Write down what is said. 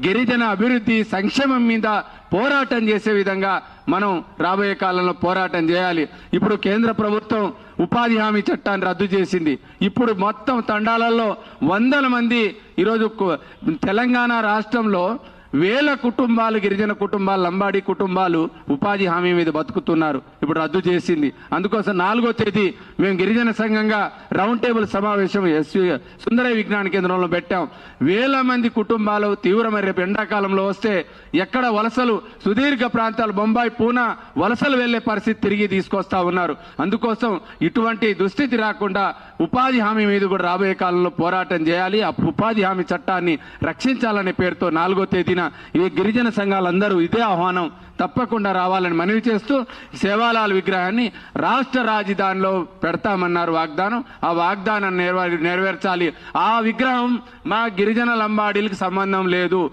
గిరిజన అభివృద్ధి సంక్షేమం మీద పోరాటం చేసే విధంగా మనం రాబోయే కాలంలో పోరాటం చేయాలి. ఇప్పుడు కేంద్ర ప్రభుత్వం ఉపాధి హామీ చట్టాన్ని రద్దు చేసింది. ఇప్పుడు మొత్తం తండాలలో వందల మంది ఈరోజు తెలంగాణ రాష్ట్రంలో వేల కుటుంబాలు, గిరిజన కుటుంబాలు, లంబాడి కుటుంబాలు ఉపాధి హామీ మీద బతుకుతున్నారు. ఇప్పుడు రద్దు చేసింది. అందుకోసం 4వ తేదీ మేము గిరిజన సంఘంగా రౌండ్ టేబుల్ సమావేశం సుందరయ్య విజ్ఞాన కేంద్రంలో పెట్టాం. వేల మంది కుటుంబాలు తీవ్రమైన రేపు ఎండాకాలంలో వస్తే ఎక్కడ వలసలు సుదీర్ఘ ప్రాంతాలు బొంబాయి, పూనా వలసలు వెళ్లే పరిస్థితి తిరిగి తీసుకొస్తా ఉన్నారు. అందుకోసం ఇటువంటి దుస్థితి రాకుండా ఉపాధి హామీ మీద కూడా రాబోయే కాలంలో పోరాటం చేయాలి. ఆ ఉపాధి హామీ చట్టాన్ని రక్షించాలనే పేరుతో 4వ తేదీన ఈ గిరిజన సంఘాలందరూ ఇదే ఆహ్వానం తప్పకుండా రావాలని మనవి చేస్తూ సేవాలాల్ విగ్రహాన్ని రాష్ట్ర రాజధానిలో పెడతామన్నారు వాగ్దానం. ఆ వాగ్దానాన్ని నెరవేర్చాలి. ఆ విగ్రహం మా గిరిజన లంబాడీలకు సంబంధం లేదు.